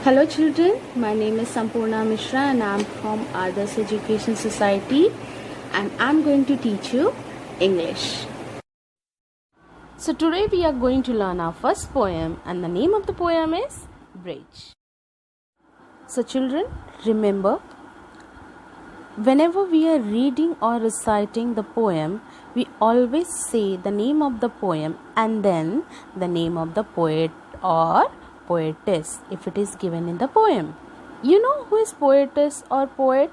Hello children, my name is Sampurna Mishra and I am from Adarsh Education Society and I am going to teach you English. So today we are going to learn our first poem and the name of the poem is Bridge. So children, remember, whenever we are reading or reciting the poem, we always say the name of the poem and then the name of the poet or poetess if it is given in the poem. You know who is poetess or poet?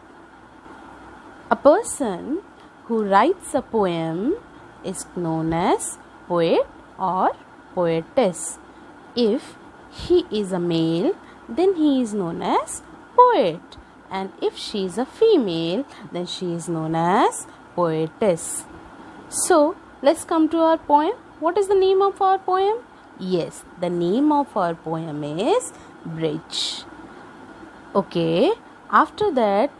A person who writes a poem is known as poet or poetess. If he is a male, then he is known as poet, and if she is a female, then she is known as poetess. So let's come to our poem. What is the name of our poem? Yes, the name of our poem is Bridge. Okay, after that,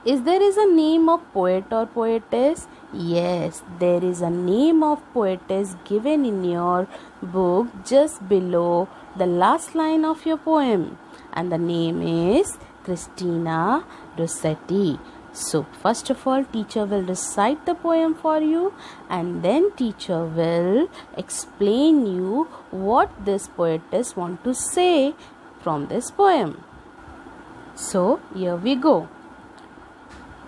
is there a name of poet or poetess? Yes, there is a name of poetess given in your book just below the last line of your poem, and the name is Christina Rossetti. So first of all, teacher will recite the poem for you and then teacher will explain you what this poetess want to say from this poem. So here we go.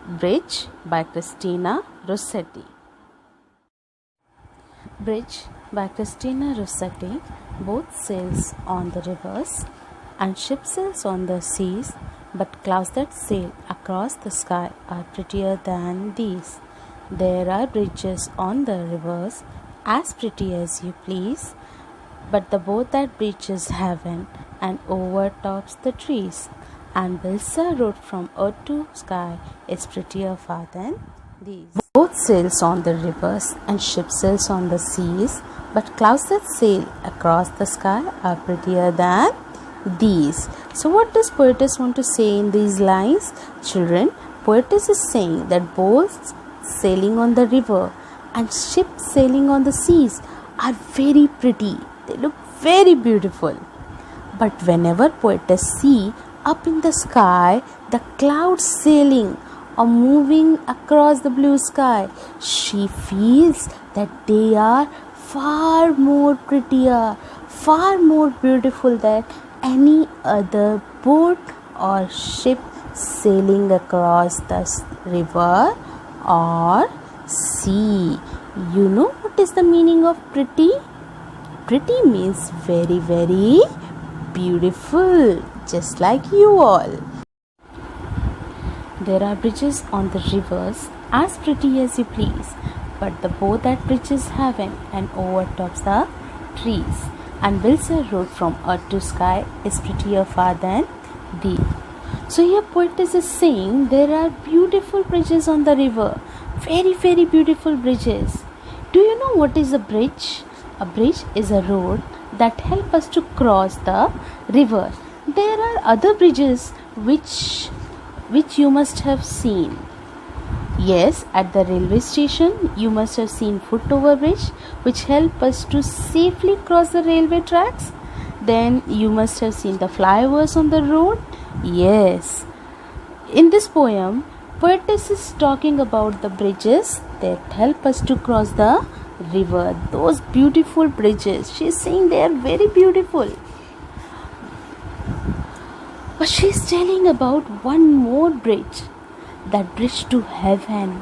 Bridge by Christina Rossetti. Bridge by Christina Rossetti. Both sails on the rivers and ship sails on the seas, but clouds that sail across the sky are prettier than these. There are bridges on the rivers, as pretty as you please, but the boat that bridges heaven and overtops the trees, and builds a road from earth to sky is prettier far than these. Both sails on the rivers and ship sails on the seas, but clouds that sail across the sky are prettier than these. So what does poetess want to say in these lines? Children, poetess is saying that boats sailing on the river and ships sailing on the seas are very pretty. They look very beautiful. But whenever poetess see up in the sky the clouds sailing or moving across the blue sky, she feels that they are far more prettier, far more beautiful than any other boat or ship sailing across the river or sea. You know what is the meaning of pretty? Pretty means very, very beautiful, just like you all. There are bridges on the rivers, as pretty as you please, but the boat that bridges heaven and overtops the trees and builds a road from earth to sky is prettier far than thee. So here poetess is saying there are beautiful bridges on the river, very, very beautiful bridges. Do you know what is a bridge? A bridge is a road that helps us to cross the river. There are other bridges which you must have seen. Yes, at the railway station, you must have seen foot-over bridge, which help us to safely cross the railway tracks. Then you must have seen the flyovers on the road. Yes. In this poem, poetess is talking about the bridges that help us to cross the river. Those beautiful bridges. She is saying they are very beautiful. But she is telling about one more bridge, that bridge to heaven,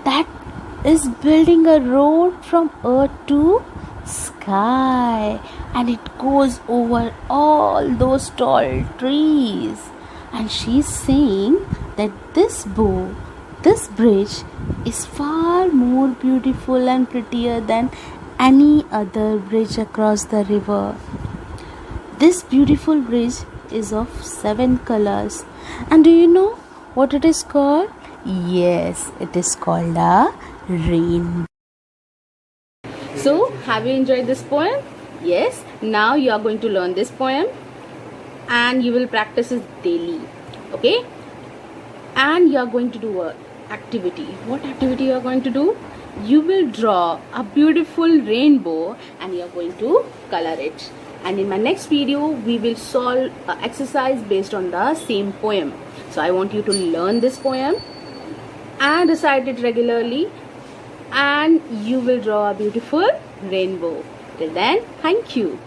that is building a road from earth to sky, and it goes over all those tall trees. And she is saying that this bridge is far more beautiful and prettier than any other bridge across the river. This beautiful bridge is of 7 colors. And do you know what it is called? Yes, it is called a rainbow. So, have you enjoyed this poem? Yes, now you are going to learn this poem and you will practice it daily. Okay? And you are going to do an activity. What activity you are going to do? You will draw a beautiful rainbow and you are going to color it. and in my next video we will solve an exercise based on the same poem. So I want you to learn this poem and recite it regularly, and you will draw a beautiful rainbow. Till then, thank you.